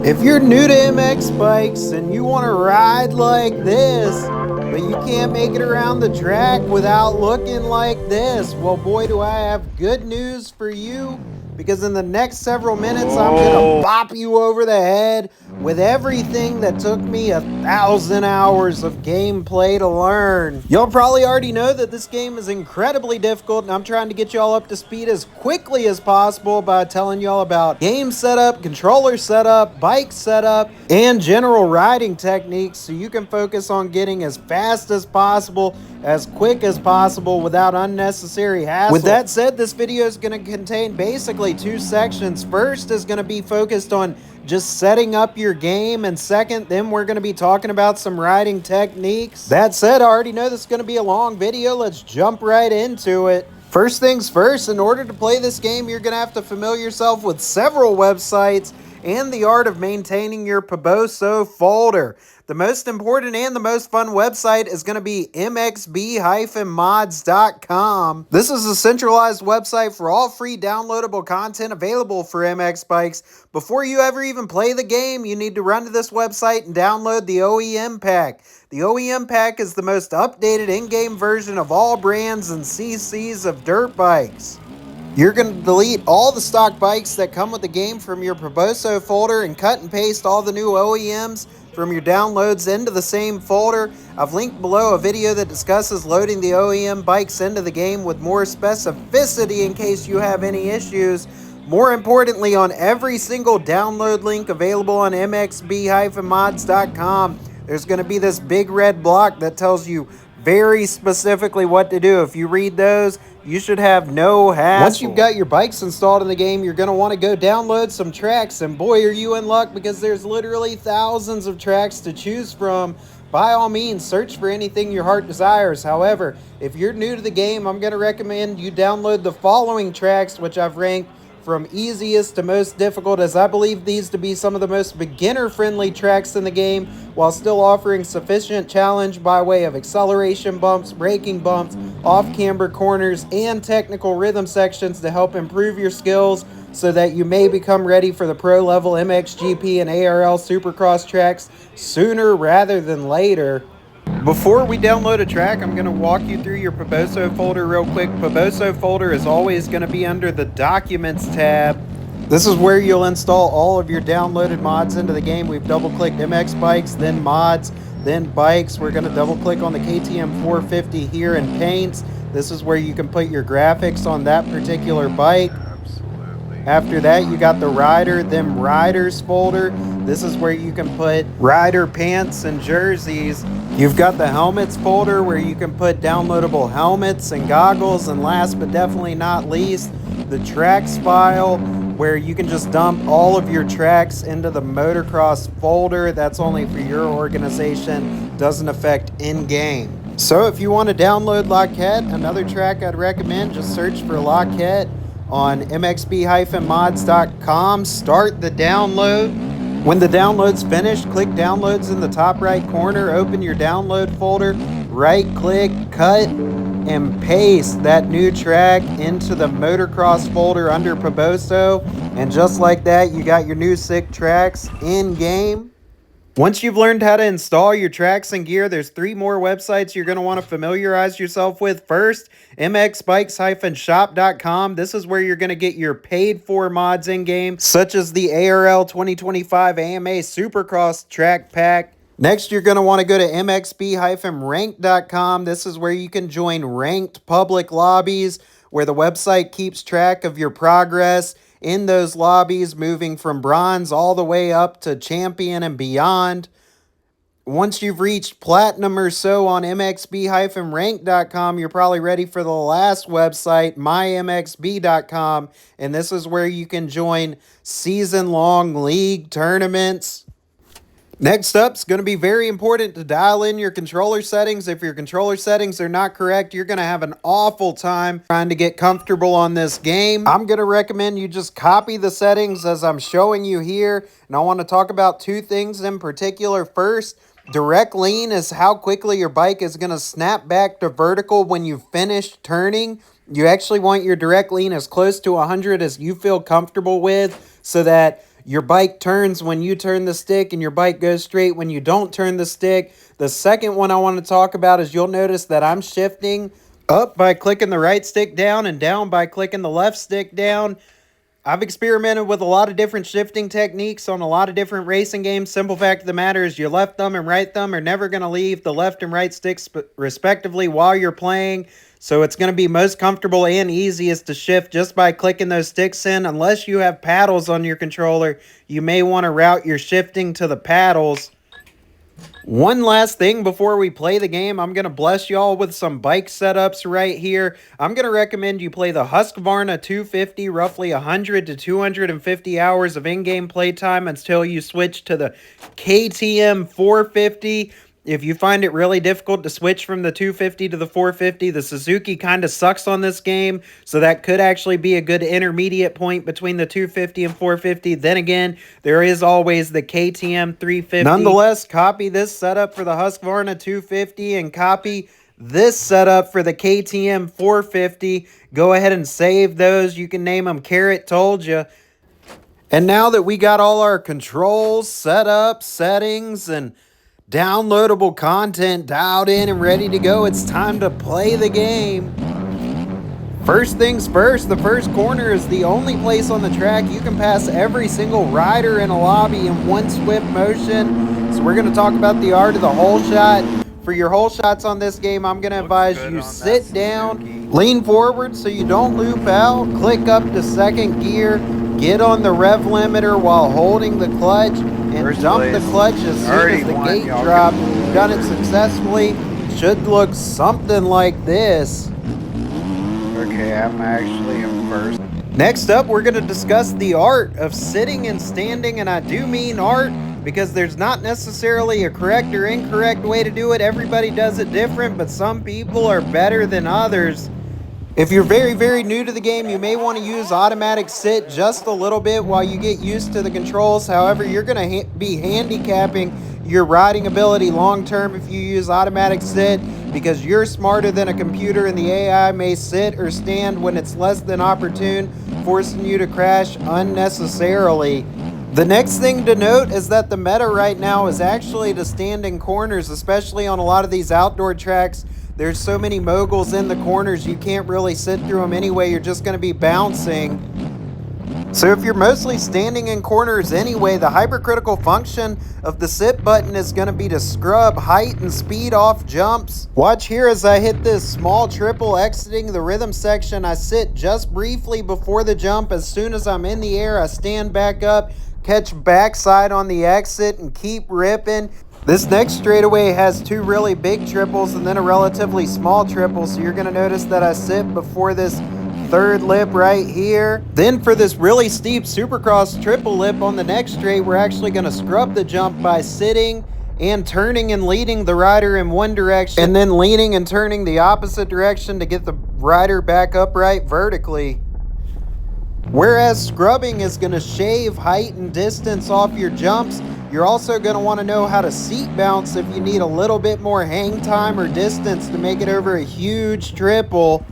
If you're new to MX bikes and you want to ride like this, but you can't make it around the track without looking like this, well, boy, do I have good news for you. Because in the next several minutes, I'm going to bop you over the head with everything that took me 1,000 hours of gameplay to learn. Y'all probably already know that this game is incredibly difficult, and I'm trying to get y'all up to speed as quickly as possible by telling y'all about game setup, controller setup, bike setup, and general riding techniques so you can focus on getting as fast as possible, as quick as possible without unnecessary hassle. With that said, this video is going to contain basically two sections. First is going to be focused on just setting up your game, and second, then we're going to be talking about some riding techniques. That said, I already know this is going to be a long video. Let's jump right into it. First things first, in order to play this game, you're going to have to familiar yourself with several websites and the art of maintaining your Poboso folder. The most important and the most fun website is going to be mxb-mods.com. This is a centralized website for all free downloadable content available for MX bikes. Before you ever even play the game, you need to run to this website and download the OEM pack. The OEM pack is the most updated in-game version of all brands and CCs of dirt bikes. You're going to delete all the stock bikes that come with the game from your Poboso folder and cut and paste all the new OEMs from your downloads into the same folder. I've linked below a video that discusses loading the OEM bikes into the game with more specificity in case you have any issues. More importantly, on every single download link available on mxb-mods.com, there's going to be this big red block that tells you very specifically what to do. If you read those, you should have no hassle. Once you've got your bikes installed in the game, you're going to want to go download some tracks, and boy, are you in luck because there's literally thousands of tracks to choose from. By all means, search for anything your heart desires. However, if you're new to the game, I'm going to recommend you download the following tracks, which I've ranked from easiest to most difficult, as I believe these to be some of the most beginner-friendly tracks in the game, while still offering sufficient challenge by way of acceleration bumps, braking bumps, off-camber corners, and technical rhythm sections to help improve your skills so that you may become ready for the pro-level MXGP and ARL Supercross tracks sooner rather than later. Before we download a track, I'm going to walk you through your Poboso folder real quick. Poboso folder is always going to be under the Documents tab. This is where you'll install all of your downloaded mods into the game. We've double-clicked MX bikes, then mods, then bikes. We're going to double-click on the KTM 450 here in paints. This is where you can put your graphics on that particular bike. After that, you got the rider, then riders folder. This is where you can put rider pants and jerseys. You've got the helmets folder where you can put downloadable helmets and goggles. And last but definitely not least, the tracks file where you can just dump all of your tracks into the motocross folder. That's only for your organization, doesn't affect in-game. So if you want to download Lockette, another track I'd recommend, just search for Lockette on mxb-mods.com. Start the download. When the download's finished, click Downloads in the top right corner, open your download folder, right-click, cut, and paste that new track into the motocross folder under Poboso. And just like that, you got your new sick tracks in-game. Once you've learned how to install your tracks and gear, there's 3 more websites you're going to want to familiarize yourself with. First, mxbikes-shop.com. This is where you're going to get your paid-for mods in-game, such as the ARL 2025 AMA Supercross track pack. Next, you're going to want to go to mxb-rank.com. This is where you can join ranked public lobbies, where the website keeps track of your progress in those lobbies, moving from bronze all the way up to champion and beyond. Once you've reached platinum or so on mxb-rank.com, you're probably ready for the last website, mymxb.com, and this is where you can join season-long league tournaments. Next up, it's going to be very important to dial in your controller settings. If your controller settings are not correct, you're going to have an awful time trying to get comfortable on this game. I'm going to recommend you just copy the settings as I'm showing you here. And I want to talk about 2 things in particular. First, direct lean is how quickly your bike is going to snap back to vertical when you finish turning. You actually want your direct lean as close to 100 as you feel comfortable with. so that your bike turns when you turn the stick and your bike goes straight when you don't turn the stick. The second one I want to talk about is you'll notice that I'm shifting up by clicking the right stick down and down by clicking the left stick down. I've experimented with a lot of different shifting techniques on a lot of different racing games. Simple fact of the matter is your left thumb and right thumb are never going to leave the left and right sticks respectively while you're playing. So it's going to be most comfortable and easiest to shift just by clicking those sticks in. Unless you have paddles on your controller, you may want to route your shifting to the paddles. One last thing before we play the game, I'm going to bless y'all with some bike setups right here. I'm going to recommend you play the Husqvarna 250, roughly 100 to 250 hours of in-game playtime until you switch to the KTM 450. If you find it really difficult to switch from the 250 to the 450, the Suzuki kind of sucks on this game, so that could actually be a good intermediate point between the 250 and 450. Then again, there is always the KTM 350. Nonetheless, copy this setup for the Husqvarna 250 and copy this setup for the KTM 450. Go ahead and save those. You can name them Carrot Told Ya. And now that we got all our controls set up, settings, and downloadable content dialed in and ready to go, it's time to play the game. First things first, the first corner is the only place on the track you can pass every single rider in a lobby in one swift motion. So we're going to talk about the art of the hole shot. For your hole shots on this game, I'm going to advise you sit down, lean forward so you don't loop out, click up to second gear, get on the rev limiter while holding the clutch, and dump the clutch as soon as the gate drop. You've done it successfully. Should look something like this. Okay, I'm actually in first. Next up, we're going to discuss the art of sitting and standing, and I do mean art because there's not necessarily a correct or incorrect way to do it. Everybody does it different, but some people are better than others. If you're very, very new to the game, you may want to use automatic sit just a little bit while you get used to the controls. However, you're going to be handicapping your riding ability long term if you use automatic sit, because you're smarter than a computer and the AI may sit or stand when it's less than opportune, forcing you to crash unnecessarily. The next thing to note is that the meta right now is actually to stand in corners, especially on a lot of these outdoor tracks. There's so many moguls in the corners, you can't really sit through them anyway. You're just going to be bouncing. So if you're mostly standing in corners anyway, the hypercritical function of the sit button is going to be to scrub height and speed off jumps. Watch here as I hit this small triple exiting the rhythm section. I sit just briefly before the jump. As soon as I'm in the air, I stand back up, catch backside on the exit, and keep ripping. This next straightaway has two really big triples and then a relatively small triple, so you're going to notice that I sit before this third lip right here. Then for this really steep supercross triple lip on the next straight, we're actually going to scrub the jump by sitting and turning and leading the rider in one direction, and then leaning and turning the opposite direction to get the rider back upright vertically. Whereas scrubbing is going to shave height and distance off your jumps, you're also going to want to know how to seat bounce if you need a little bit more hang time or distance to make it over a huge triple.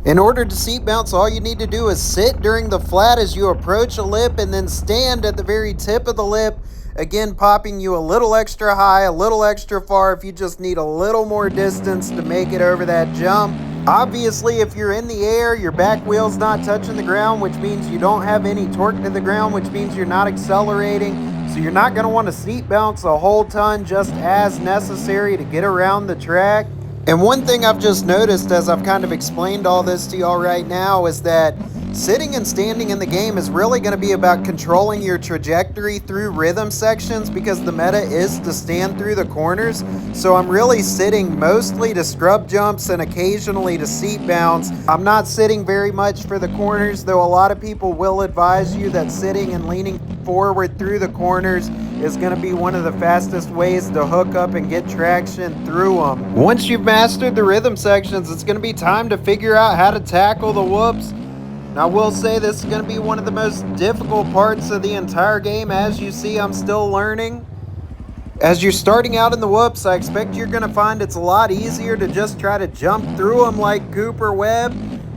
In order to seat bounce, all you need to do is sit during the flat as you approach a lip and then stand at the very tip of the lip, again popping you a little extra high, a little extra far if you just need a little more distance to make it over that jump. Obviously, if you're in the air, your back wheel's not touching the ground, which means you don't have any torque to the ground, which means you're not accelerating. So you're not going to want to seat bounce a whole ton, just as necessary to get around the track. And one thing I've just noticed as I've kind of explained all this to y'all right now is that sitting and standing in the game is really going to be about controlling your trajectory through rhythm sections, because the meta is to stand through the corners. So I'm really sitting mostly to scrub jumps and occasionally to seat bounce. I'm not sitting very much for the corners, though a lot of people will advise you that sitting and leaning forward through the corners is going to be one of the fastest ways to hook up and get traction through them. Once you've mastered the rhythm sections, it's going to be time to figure out how to tackle the whoops. Now, I will say this is going to be one of the most difficult parts of the entire game. As you see, I'm still learning. As you're starting out in the whoops, I expect you're going to find it's a lot easier to just try to jump through them like Cooper Webb.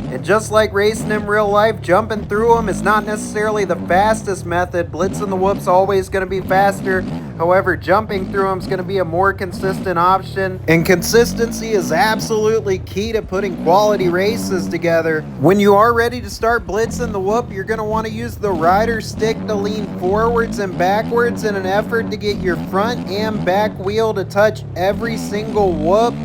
And just like racing in real life, jumping through them is not necessarily the fastest method. Blitzing the whoops always going to be faster. However, jumping through them is going to be a more consistent option. And consistency is absolutely key to putting quality races together. When you are ready to start blitzing the whoop, you're going to want to use the rider stick to lean forwards and backwards in an effort to get your front and back wheel to touch every single whoop.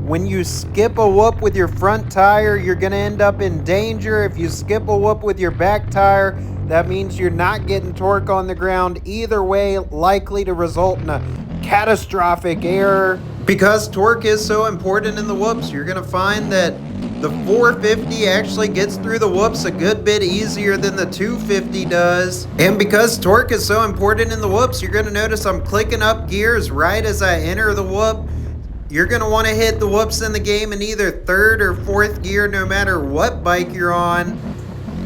When you skip a whoop with your front tire, you're going to end up in danger. If you skip a whoop with your back tire, that means you're not getting torque on the ground. Either way, likely to result in a catastrophic error. Because torque is so important in the whoops, you're going to find that the 450 actually gets through the whoops a good bit easier than the 250 does. And because torque is so important in the whoops, you're going to notice I'm clicking up gears right as I enter the whoop. You're going to want to hit the whoops in the game in either third or fourth gear no matter what bike you're on.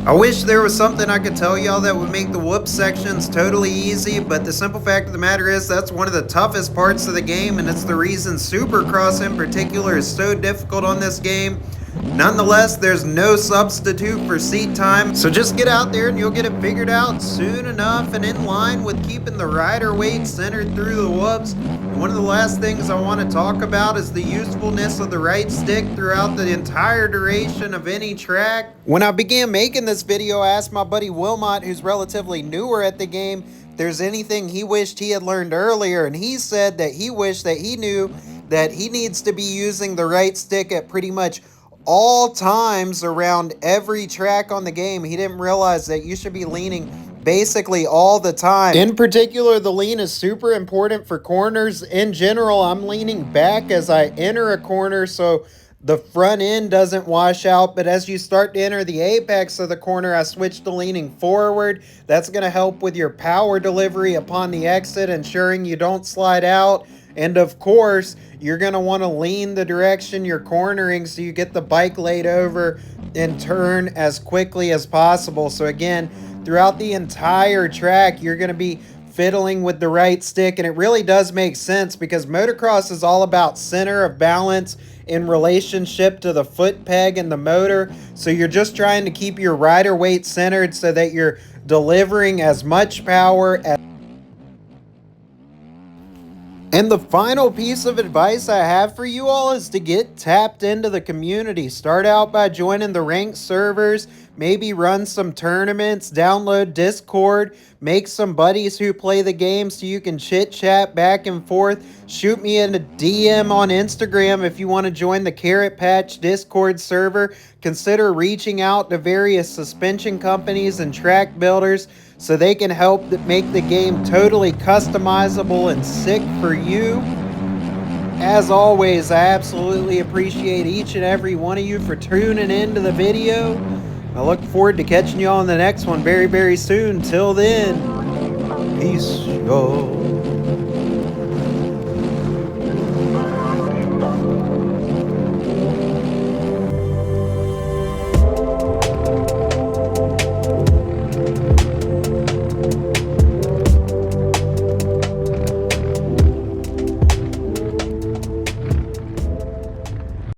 I wish there was something I could tell y'all that would make the whoop sections totally easy, but the simple fact of the matter is that's one of the toughest parts of the game, and it's the reason Supercross in particular is so difficult on this game. Nonetheless, there's no substitute for seat time, so just get out there and you'll get it figured out soon enough and in line with keeping the rider weight centered through the whoops. And one of the last things I want to talk about is the usefulness of the right stick throughout the entire duration of any track. When I began making this video, I asked my buddy Wilmot, who's relatively newer at the game, if there's anything he wished he had learned earlier, and he said that he wished that he knew that he needs to be using the right stick at pretty much all times around every track on the game. He didn't realize that you should be leaning basically all the time. In particular, the lean is super important for corners. In general, I'm leaning back as I enter a corner so the front end doesn't wash out, but as you start to enter the apex of the corner, I switch to leaning forward. That's going to help with your power delivery upon the exit, ensuring you don't slide out. And of course, you're going to want to lean the direction you're cornering so you get the bike laid over and turn as quickly as possible. So again, throughout the entire track, you're going to be fiddling with the right stick, and it really does make sense because motocross is all about center of balance in relationship to the foot peg and the motor. So you're just trying to keep your rider weight centered so that you're delivering as much power as. And the final piece of advice I have for you all is to get tapped into the community. Start out by joining the ranked servers, maybe run some tournaments, download Discord, make some buddies who play the game so you can chit chat back and forth. Shoot me in a DM on Instagram if you want to join the Carrot Patch Discord server. Consider reaching out to various suspension companies and track builders so they can help make the game totally customizable and sick for you. As always, I absolutely appreciate each and every one of you for tuning into the video. I look forward to catching you on the next one very, very soon. Till then, peace, y'all.